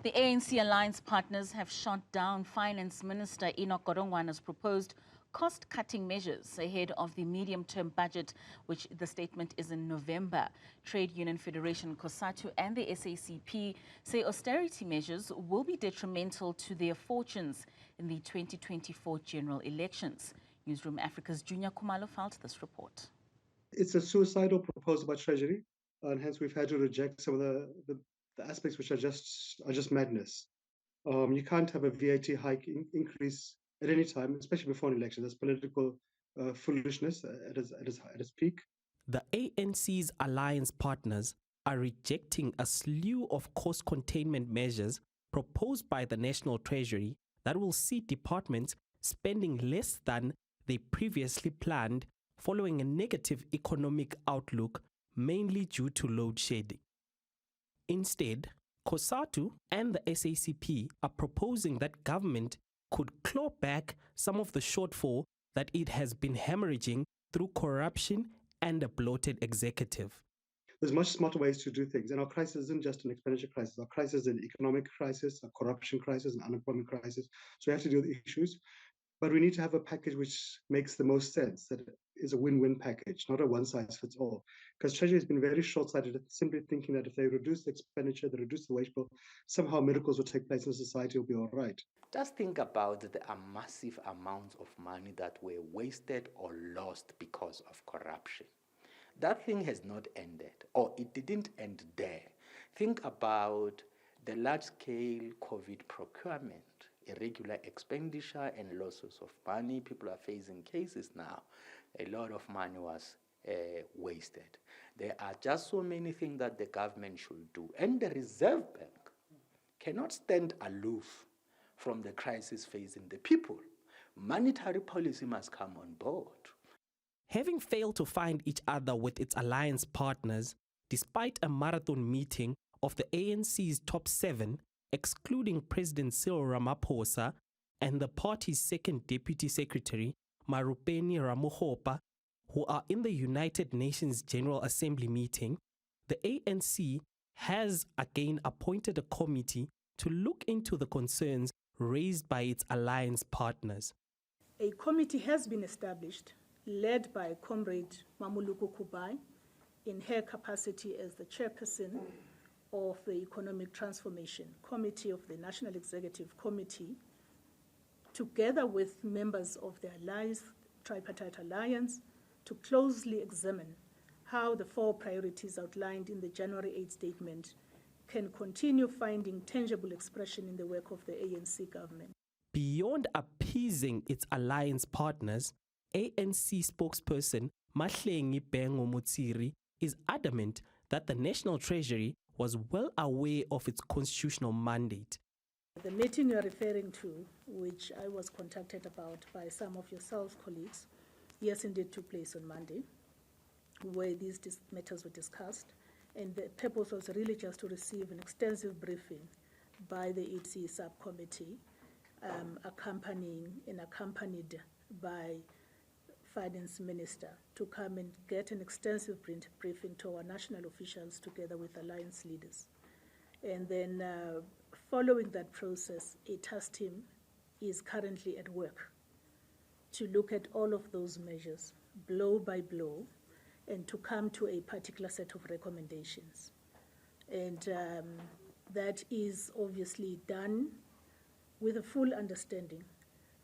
The ANC alliance partners have shot down Finance Minister Enoch Godongwana's proposed cost-cutting measures ahead of the medium-term budget, which the statement is in November. Trade Union Federation Cosaty and the SACP say austerity measures will be detrimental to their fortunes in the 2024 general elections. Newzroom Afrika's Juniour Khumalo filed this report. It's a suicidal proposal by Treasury, and hence we've had to reject some of the aspects which are just madness. You can't have a VAT hike increase at any time, especially before an election. That's political foolishness at its peak. The ANC's alliance partners are rejecting a slew of cost containment measures proposed by the National Treasury that will see departments spending less than they previously planned following a negative economic outlook, mainly due to load shedding. Instead, Cosaty and the SACP are proposing that government could claw back some of the shortfall that it has been hemorrhaging through corruption and a bloated executive. There's much smarter ways to do things, and our crisis isn't just an expenditure crisis. Our crisis is an economic crisis, a corruption crisis, an unemployment crisis. So we have to deal with the issues. But we need to have a package which makes the most sense, that is a win-win package, not a one-size-fits-all. Because Treasury has been very short-sighted, simply thinking that if they reduce the expenditure, they reduce the wage bill, somehow miracles will take place in society, will be all right. Just think about the massive amounts of money that were wasted or lost because of corruption. That thing has not ended, or it didn't end there. Think about the large-scale COVID procurement, irregular expenditure and losses of money. People are facing cases now. A lot of money was wasted. There are just so many things that the government should do. And the Reserve Bank cannot stand aloof from the crisis facing the people. Monetary policy must come on board. Having failed to find each other with its alliance partners, despite a marathon meeting of the ANC's top 7, excluding President Cyril Ramaphosa and the party's second deputy secretary, Marupeni Ramohopa, who are in the United Nations General Assembly meeting, the ANC has again appointed a committee to look into the concerns raised by its alliance partners. A committee has been established, led by Comrade Mamuluku Kubai, in her capacity as the chairperson of the Economic Transformation Committee of the National Executive Committee, together with members of the Alliance, Tripartite Alliance, to closely examine how the 4 priorities outlined in the January 8 statement can continue finding tangible expression in the work of the ANC government. Beyond appeasing its alliance partners, ANC spokesperson Mahlengi Bengo Mutsiri is adamant that the National Treasury was well aware of its constitutional mandate. The meeting you're referring to, which I was contacted about by some of yourselves, colleagues, yes, indeed took place on Monday, where these matters were discussed. And the purpose was really just to receive an extensive briefing by the EC subcommittee, accompanied by Finance Minister, to come and get an extensive briefing to our national officials together with alliance leaders. And then following that process, a task team is currently at work to look at all of those measures, blow by blow, and to come to a particular set of recommendations. And that is obviously done with a full understanding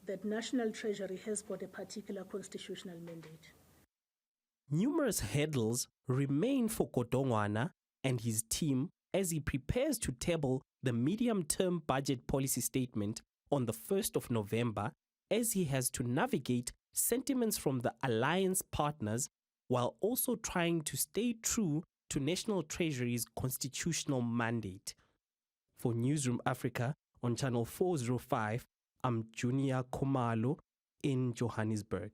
that National Treasury has got a particular constitutional mandate. Numerous hurdles remain for Godongwana and his team as he prepares to table the medium-term budget policy statement on the 1st of November, as he has to navigate sentiments from the alliance partners while also trying to stay true to National Treasury's constitutional mandate. For Newzroom Afrika on Channel 405, I'm Juniour Khumalo in Johannesburg.